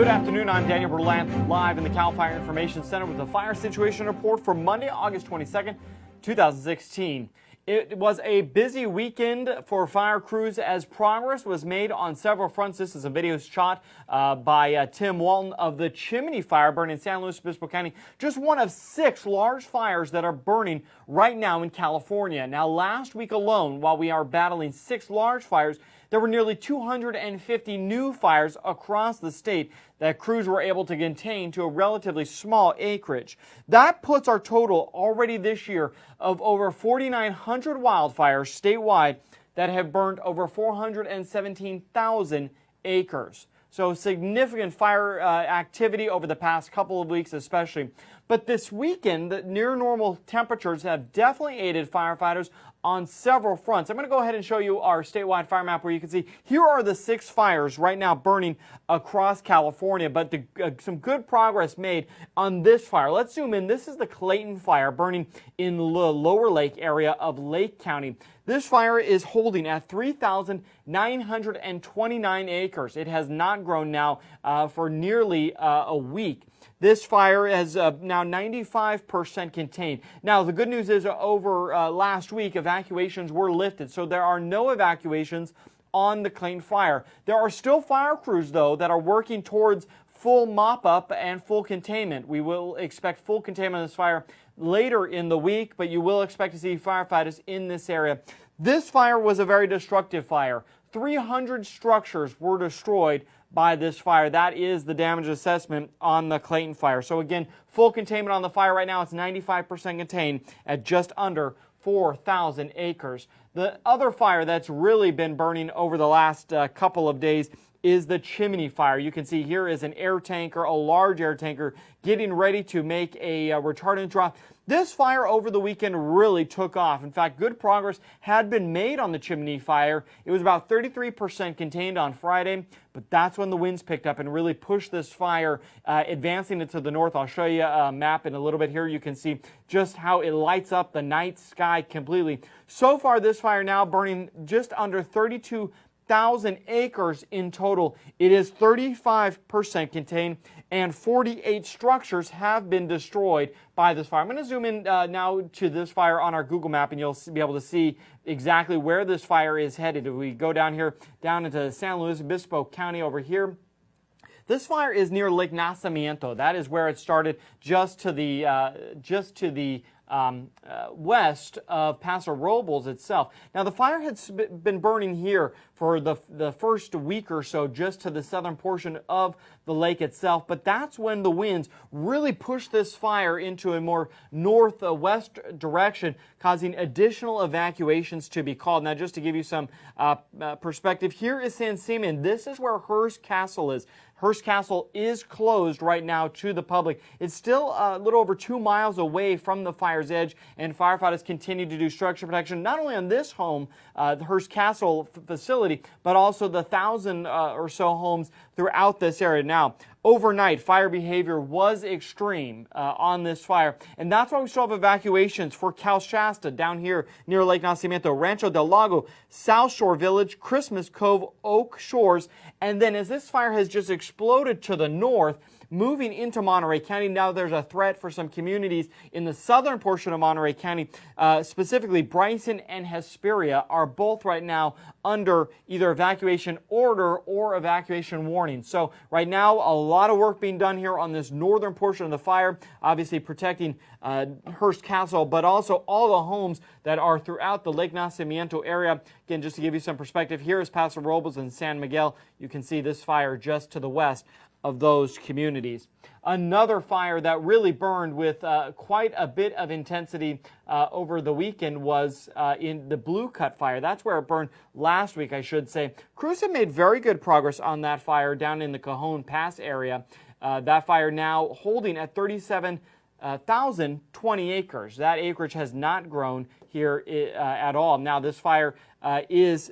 Good afternoon, I'm Daniel Berlant, live in the Cal Fire Information Center with a fire situation report for Monday, August 22nd, 2016. It was a busy weekend for fire crews as progress was made on several fronts. This is a video shot by Tim Walton of the Chimney Fire burning in San Luis Obispo County. Just one of 6 large fires that are burning right now in California. Now, last week alone, while we are battling 6 large fires, there were nearly 250 new fires across the state that crews were able to contain to a relatively small acreage. That puts our total already this year of over 4,900 wildfires statewide that have burned over 417,000 acres. So significant fire activity over the past couple of weeks especially. But this weekend, the near normal temperatures have definitely aided firefighters on several fronts. I'm going to go ahead and show you our statewide fire map where you can see here are the 6 fires right now burning across California, but some good progress made on this fire. Let's zoom in. This is the Clayton Fire burning in the Lower Lake area of Lake County. This fire is holding at 3,929 acres. It has not grown now for nearly a week. This fire is now 95% contained. Now, the good news is over last week, evacuations were lifted, so there are no evacuations on the Clayton Fire. There are still fire crews, though, that are working towards full mop-up and full containment. We will expect full containment of this fire later in the week, but you will expect to see firefighters in this area. This fire was a very destructive fire. 300 structures were destroyed by this fire. That is the damage assessment on the Clayton Fire. So again, full containment on the fire right now. It's 95% contained at just under 4,000 acres. The other fire that's really been burning over the last couple of days is the Chimney Fire. You can see here is an air tanker, a large air tanker, getting ready to make a retardant drop. This fire over the weekend really took off. In fact, good progress had been made on the Chimney Fire. It was about 33% contained on Friday, but that's when the winds picked up and really pushed this fire, advancing it to the north. I'll show you a map in a little bit here. You can see just how it lights up the night sky completely. So far, this fire now burning just under 32,000 acres in total. It is 35% contained, and 48 structures have been destroyed by this fire. I'm going to zoom in now to this fire on our Google map, and you'll be able to see exactly where this fire is headed. If we go down here, down into San Luis Obispo County over here, this fire is near Lake Nacimiento. That is where it started, just to the west of Paso Robles itself. Now, the fire had been burning here for the first week or so, just to the southern portion of the lake itself, but that's when the winds really pushed this fire into a more northwest direction, causing additional evacuations to be called. Now, just to give you some perspective, here is San Simeon. This is where Hearst Castle is. Hearst Castle is closed right now to the public. It's still a little over 2 miles away from the fire's edge, and firefighters continue to do structure protection, not only on this home, the Hearst Castle facility, but also the 1,000 or so homes throughout this area. Now, overnight, fire behavior was extreme on this fire, and that's why we still have evacuations for Cal Shasta down here near Lake Nacimiento, Rancho del Lago, South Shore Village, Christmas Cove, Oak Shores, and then as this fire has just exploded to the north, moving into Monterey County, now there's a threat for some communities in the southern portion of Monterey County, specifically Bryson and Hesperia are both right now under either evacuation order or evacuation warning. So right now, a lot of work being done here on this northern portion of the fire, obviously protecting Hearst Castle, but also all the homes that are throughout the Lake Nacimiento area. Again, just to give you some perspective, here is Paso Robles and San Miguel. You can see this fire just to the west of those communities. Another fire that really burned with quite a bit of intensity over the weekend was in the Blue Cut Fire. That's where it burned last week, I should say. Crews have made very good progress on that fire down in the Cajon Pass area. That fire now holding at 37,020 acres. That acreage has not grown here at all. Now, this fire is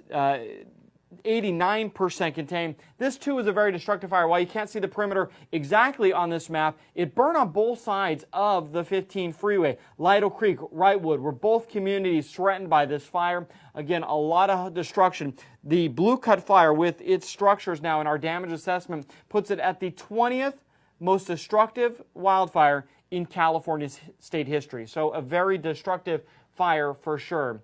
89% contained. This too is a very destructive fire. While you can't see the perimeter exactly on this map, it burned on both sides of the 15 freeway. Lytle Creek, Wrightwood were both communities threatened by this fire. Again, a lot of destruction. The Blue Cut Fire, with its structures now in our damage assessment, puts it at the 20th most destructive wildfire in California's state history. So a very destructive fire for sure.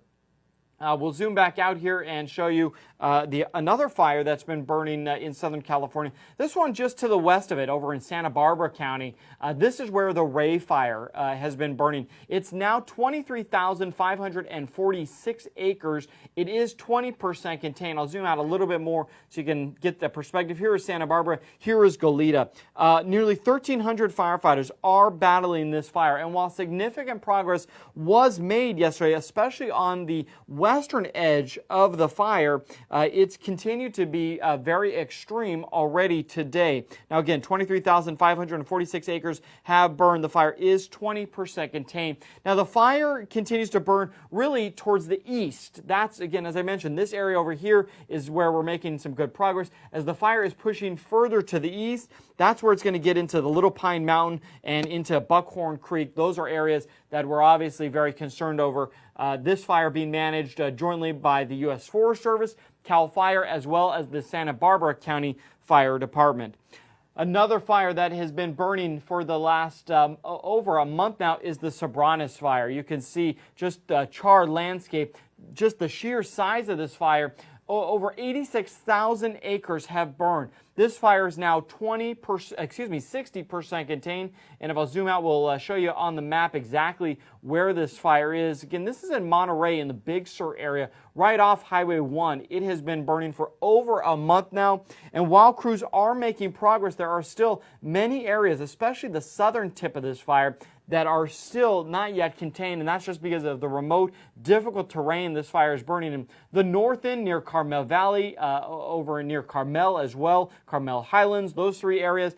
We'll zoom back out here and show you another fire that's been burning in Southern California. This one just to the west of it, over in Santa Barbara County. This is where the Ray Fire has been burning. It's now 23,546 acres. It is 20% contained. I'll zoom out a little bit more so you can get the perspective. Here is Santa Barbara. Here is Goleta. Nearly 1,300 firefighters are battling this fire. And while significant progress was made yesterday, especially on the western edge of the fire, it's continued to be very extreme already today. Now again, 23,546 acres have burned. The fire is 20% contained. Now the fire continues to burn really towards the east. That's, again, as I mentioned, this area over here is where we're making some good progress. As the fire is pushing further to the east, that's where it's going to get into the Little Pine Mountain and into Buckhorn Creek. Those are areas that we're obviously very concerned over. This fire being managed jointly by the U.S. Forest Service, CAL FIRE, as well as the Santa Barbara County Fire Department. Another fire that has been burning for the last over a month now is the Sopranos Fire. You can see just the charred landscape, just the sheer size of this fire. Over 86,000 acres have burned. This fire is now 60% contained. And if I'll zoom out, we'll show you on the map exactly where this fire is. Again, this is in Monterey in the Big Sur area, right off Highway 1. It has been burning for over a month now. And while crews are making progress, there are still many areas, especially the southern tip of this fire, that are still not yet contained, and that's just because of the remote, difficult terrain this fire is burning in. The north end near Carmel Valley, over near Carmel as well, Carmel Highlands, those three areas,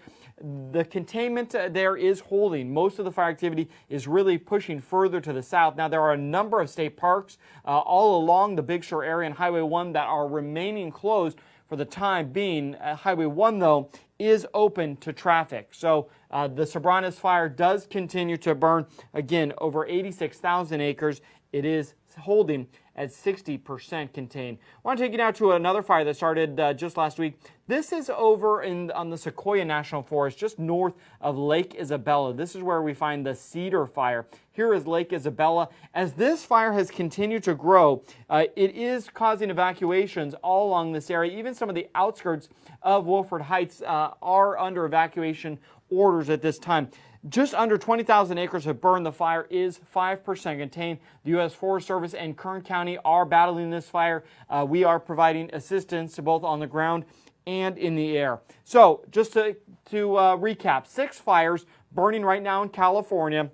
the containment there is holding. Most of the fire activity is really pushing further to the south. Now, there are a number of state parks all along the Big Sur area and Highway 1 that are remaining closed for the time being. Highway 1, though, is open to traffic. So the Sopranos Fire does continue to burn. Again, over 86,000 acres. It is holding at 60% contained. I want to take you now to another fire that started just last week. This is over on the Sequoia National Forest, just north of Lake Isabella. This is where we find the Cedar Fire. Here is Lake Isabella. As this fire has continued to grow, it is causing evacuations all along this area. Even some of the outskirts of Wolford Heights are under evacuation orders at this time. Just under 20,000 acres have burned. The fire is 5% contained. The U.S. Forest Service and Kern County are battling this fire. We are providing assistance both on the ground and in the air. So just to recap, 6 fires burning right now in California,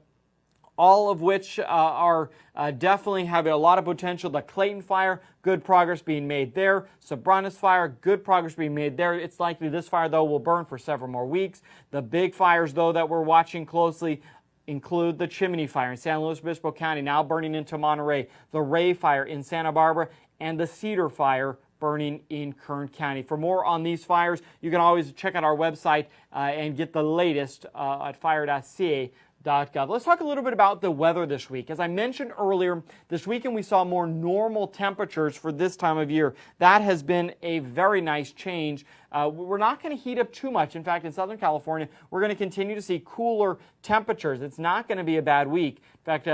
all of which are definitely have a lot of potential. The Clayton Fire, good progress being made there. Sopranos Fire, good progress being made there. It's likely this fire, though, will burn for several more weeks. The big fires, though, that we're watching closely include the Chimney Fire in San Luis Obispo County, now burning into Monterey, the Ray Fire in Santa Barbara, and the Cedar Fire burning in Kern County. For more on these fires, you can always check out our website and get the latest at fire.ca. Let's talk a little bit about the weather this week. As I mentioned earlier, this weekend we saw more normal temperatures for this time of year. That has been a very nice change. We're not going to heat up too much. In fact, in Southern California, we're going to continue to see cooler temperatures. It's not going to be a bad week. In fact,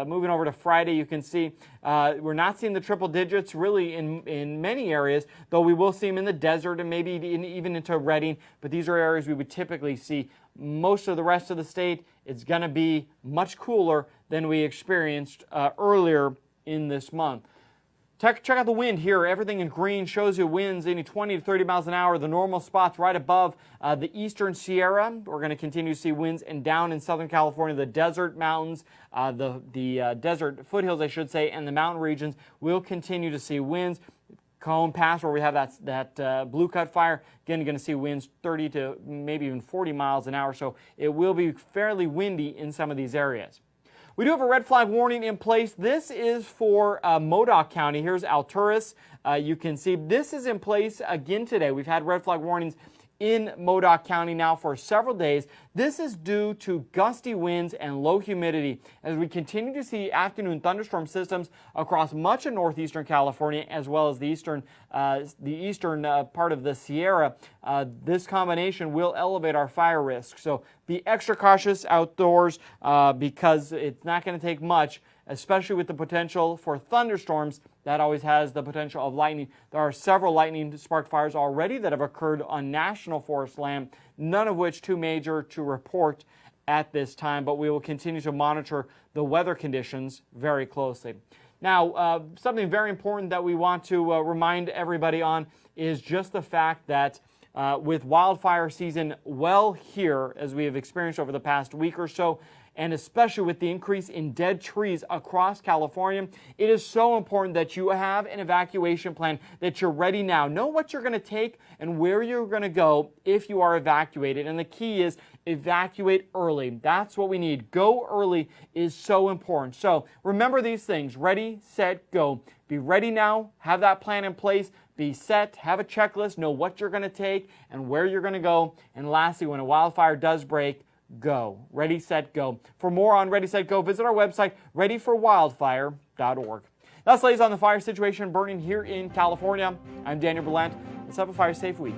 moving over to Friday, you can see we're not seeing the triple digits really in many areas, though we will see them in the desert and maybe even into Redding. But these are areas we would typically see. Most of the rest of the state, it's going to be much cooler than we experienced earlier in this month. Check out the wind here. Everything in green shows you winds any 20 to 30 miles an hour. The normal spots right above the eastern Sierra. We're going to continue to see winds, and down in Southern California, the desert mountains, the desert foothills, I should say, and the mountain regions will continue to see winds. Cone Pass, where we have that Blue Cut Fire, again, you're going to see winds 30 to maybe even 40 miles an hour. So it will be fairly windy in some of these areas. We do have a red flag warning in place. This is for Modoc County. Here's Alturas. You can see this is in place again today. We've had red flag warnings in Modoc County now for several days. This is due to gusty winds and low humidity as we continue to see afternoon thunderstorm systems across much of northeastern California as well as the eastern part of the Sierra. This combination will elevate our fire risk. So be extra cautious outdoors because it's not going to take much, especially with the potential for thunderstorms. That always has the potential of lightning. There are several lightning spark fires already that have occurred on national forest land, none of which too major to report at this time, but we will continue to monitor the weather conditions very closely. Now, something very important that we want to remind everybody on is just the fact that with wildfire season well here, as we have experienced over the past week or so, and especially with the increase in dead trees across California, it is so important that you have an evacuation plan, that you're ready now. Know what you're going to take and where you're going to go if you are evacuated. And the key is evacuate early. That's what we need. Go early is so important. So remember these things. Ready, set, go. Be ready now. Have that plan in place. Be set. Have a checklist. Know what you're going to take and where you're going to go. And lastly, when a wildfire does break, go. Ready, set, go. For more on Ready, Set, Go, visit our website, readyforwildfire.org. That's the latest on the fire situation burning here in California. I'm Daniel Berlant. Let's have a fire safe week.